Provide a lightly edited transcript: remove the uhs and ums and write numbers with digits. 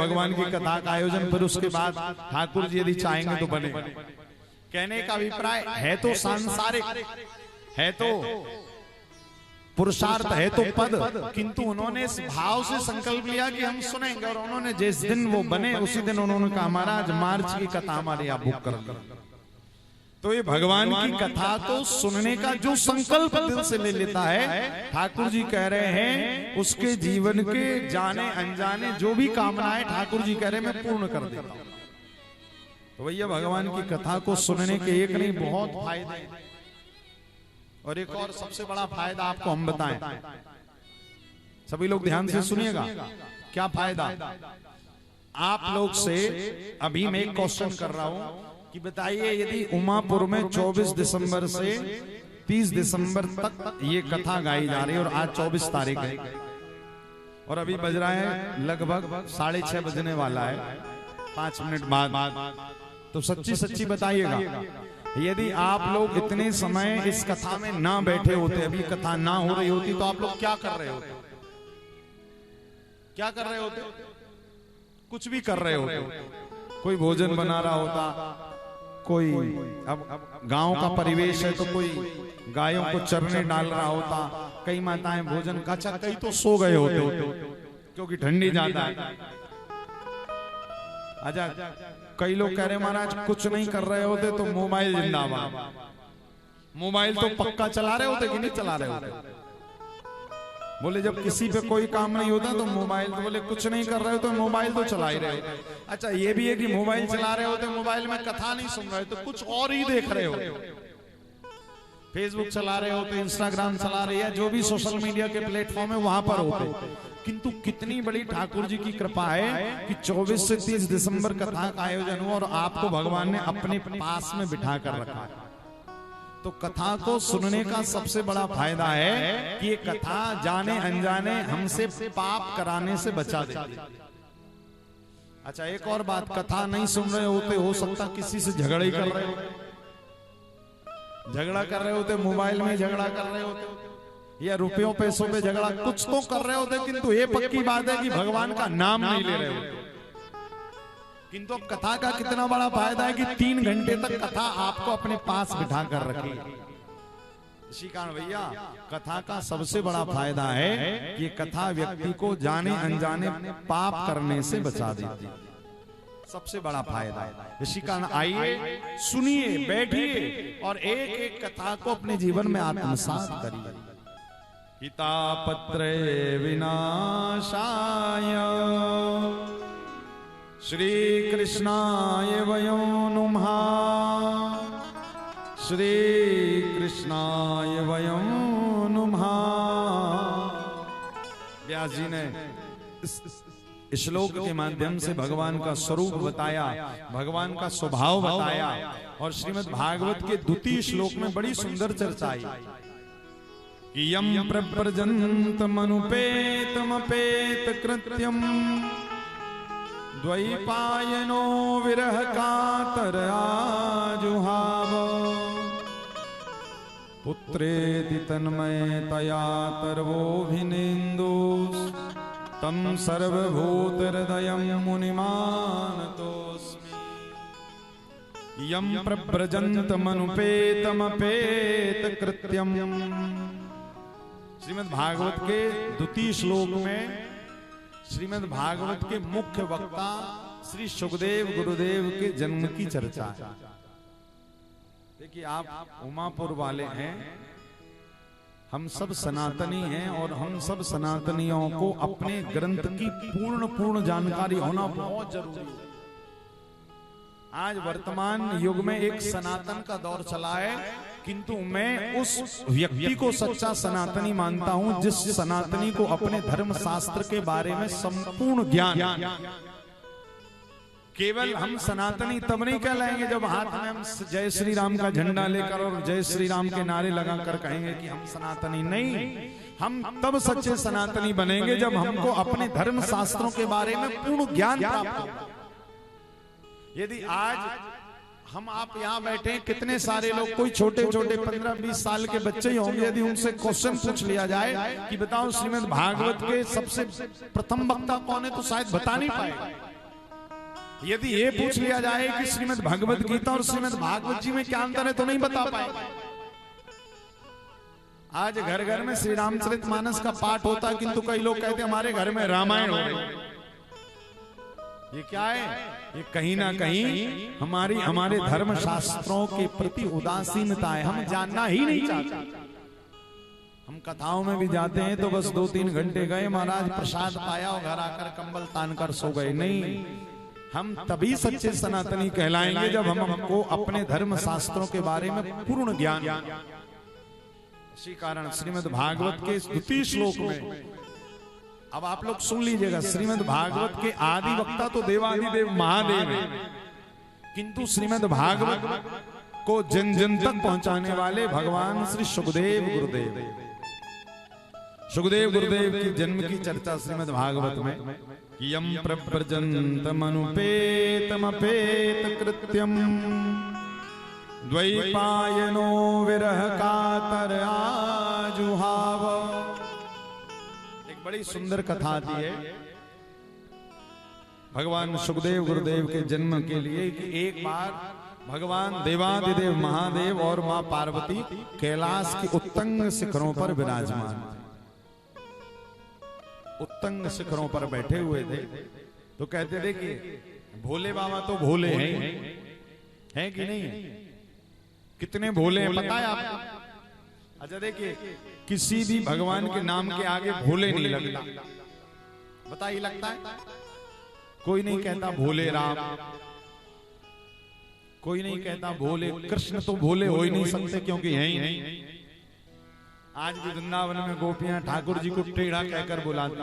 भगवान की कथा का आयोजन, फिर उसके बाद ठाकुर जी यदि चाहेंगे तो बने। कहने का अभिप्राय है तो सांसारिक, है तो पुरुषार्थ, है तो पद, किंतु उन्होंने इस भाव से संकल्प लिया कि हम सुनेंगे। और उन्होंने जिस दिन वो बने उसी दिन उन्होंने कहा महाराज मार्च की कथा हमारे यहाँ बुक कर लो। तो ये भगवान की कथा को सुनने का जो संकल्प दिल से ले लेता है, ठाकुर जी कह रहे हैं उसके जीवन के जाने अनजाने जो भी कामनाएं ठाकुर जी कह रहे हैं मैं पूर्ण कर देता हूं। तो भैया भगवान की कथा को सुनने के एक नहीं बहुत फायदे हैं। और एक और सबसे बड़ा फायदा आपको हम बताएं, सभी लोग ध्यान से सुनिएगा। क्या फायदा? आप लोग से अभी मैं एक क्वेश्चन कर रहा हूं कि बताइए यदि उमापुर में 24 दिसंबर से 30 दिसंबर तक ये कथा गाई जा रही है और आज 24 तारीख है और अभी बज रहा है लगभग 6:30 बजने वाला है, 5 मिनट बाद, तो सच्ची सच्ची बताइएगा यदि आप लोग इतने समय इस कथा में ना बैठे होते, अभी कथा ना हो रही होती, तो आप लोग क्या कर रहे होते? क्या कर रहे होते? कुछ भी कर रहे होते। कोई भोजन बना रहा होता, कोई अब गांव का परिवेश है तो कोई गायों को चरने डाल रहा होता, कई माताएं भोजन का, कई तो सो गए होते क्योंकि ठंडी ज्यादा है। अच्छा, कई लोग कह रहे महाराज कुछ नहीं कर रहे होते तो मोबाइल जिंदाबाद। मोबाइल तो पक्का चला रहे होते कि नहीं चला रहे होते? बोले जब किसी पे कोई काम नहीं होता तो मोबाइल, तो बोले कुछ नहीं कर रहे हो तो मोबाइल तो चला ही रहे होते। अच्छा, ये भी है कि मोबाइल चला रहे होते, मोबाइल में कथा नहीं सुन रहे तो कुछ और ही देख रहे होते, फेसबुक चला रहे होते, इंस्टाग्राम चला रहे, या जो भी सोशल मीडिया के प्लेटफॉर्म है वहां पर होते। किंतु कितनी बड़ी ठाकुर जी की कृपा है कि 24 से 30 दिसंबर कथा का आयोजन हुआ और आपको भगवान ने अपने पास में बिठा कर रखा है। तो कथा को सुनने का सबसे बड़ा फायदा है कि ये कथा जाने अनजाने हमसे पाप कराने से बचा देती है। अच्छा, एक और बात, कथा नहीं सुन रहे होते, हो सकता किसी से झगड़ा ही कर रहे होते, झगड़ा कर रहे होते, मोबाइल में झगड़ा कर रहे होते या रुपयों पैसों पे झगड़ा, कुछ तो कर रहे होते, किंतु ये पक्की बात है कि भगवान का नाम नहीं ले रहे होते। किंतु कथा का कितना बड़ा फायदा है कि 3 घंटे तक कथा आपको अपने पास बिठा कर रखी। इसी कारण भैया कथा का सबसे बड़ा फायदा है कि कथा व्यक्ति को जाने अनजाने पाप करने से बचा देती है, सबसे बड़ा फायदा है। इसी कारण आइए, सुनिए, बैठिए और एक एक कथा को अपने जीवन में आत्मसात करिए। पिता पत्रे विनाशाय श्री कृष्णाय वयं नुमः, श्री कृष्णाय वयं नुमः। व्यास जी ने इस श्लोक के माध्यम से भगवान का स्वरूप बताया, भगवान का स्वभाव बताया और श्रीमद् भागवत के 2 श्लोक में बड़ी सुंदर चर्चा आई कि यम प्रव्रजन्तमनुपेतमपेत कृत्यम द्वैपायनो विरह कातरया जुहाव, पुत्रेति तन्मयतया तर्वोऽभिनेन्दु तम सर्वभूत हृदयं मुनिमानतोऽस्मि। यम प्रव्रजन्तमनुपेतमपेत कृत्यम। श्रीमद् भागवत के 2 श्लोक में श्रीमद् भागवत के मुख्य वक्ता श्री सुखदेव गुरुदेव के जन्म की चर्चा है। देखिए, आप उमापुर वाले हैं, हम सब सनातनी हैं और हम सब सनातनियों को अपने ग्रंथ की पूर्ण जानकारी होना बहुत जरूरी है। आज वर्तमान युग में एक सनातन का दौर चला है, किंतु मैं उस व्यक्ति को सच्चा सनातनी मानता हूं जिस सनातनी को अपने धर्म शास्त्र के बारे में संपूर्ण ज्ञान। केवल हम सनातनी तब नहीं कहलाएंगे जब हाथ में हम जय श्री राम का झंडा लेकर और जय श्री राम के नारे लगाकर कहेंगे कि हम सनातनी। नहीं, हम तब सच्चे सनातनी बनेंगे जब हमको अपने धर्म शास्त्रों के बारे में पूर्ण ज्ञान प्राप्त होगा। यदि आज हम आप यहाँ बैठे, कितने सारे लोग, कोई छोटे छोटे 15-20 साल के बच्चे ही होंगे, यदि उनसे क्वेश्चन पूछ लिया जाए कि बताओ श्रीमद् भागवत के सबसे प्रथम वक्ता कौन है, तो शायद बता नहीं पाएगा। यदि ये पूछ लिया जाए कि श्रीमद् भगवत गीता और श्रीमद् भागवत जी में क्या अंतर है तो नहीं बता पाए। आज घर घर में श्री रामचरितमानस का पाठ होता है, किंतु कई लोग कहते हैं हमारे घर में रामायण हो रही है। ये क्या है? ये कहीं ना कहीं हमारे धर्म शास्त्रों के प्रति उदासीनता है। हम जानना ही नहीं चाहते। हम कथाओं में भी जाते हैं तो बस 2-3 घंटे गए, महाराज प्रसाद पाया और घर आकर कंबल तान कर सो गए। नहीं, हम तभी सच्चे सनातनी कहलाएंगे जब हमको अपने धर्म शास्त्रों के बारे में पूर्ण ज्ञान। इसी कारण श्रीमद् भागवत के द्वितीय श्लोक में, अब आप लोग सुन लीजिएगा, श्रीमद् भागवत के आदि वक्ता तो देवादिदेव महादेव हैं, किंतु श्रीमद् भागवत को जन जन तक पहुंचाने वाले भगवान श्री सुखदेव गुरुदेव। सुखदेव गुरुदेव की जन्म की चर्चा श्रीमद् भागवत में, यम प्रव्रजन्तमनुपेतमपेत कृत्यम द्वैपायनो विरह कातर आजुहाव। एक बड़ी सुंदर कथा दी है भगवान सुखदेव गुरुदेव के जन्म के लिए कि एक बार भगवान देवादिदेव महादेव और मां पार्वती कैलाश की उत्तंग शिखरों पर विराजमान, उत्तंग शिखरों पर बैठे हुए थे। तो कहते थे कि भोले बाबा तो भोले हैं कि नहीं है? कितने भोले हैं पता है आपको? अच्छा देखिए, किसी भी भगवान के नाम के आगे भोले नहीं लगता। बताइए लगता है? कोई नहीं कहता भोले राम, कोई नहीं कहता भोले कृष्ण। तो भोले हो ही नहीं सकते क्योंकि हैं ही नहीं। आज भी वृंदावन में गोपियां ठाकुर जी को टेढ़ा कहकर बुलाती।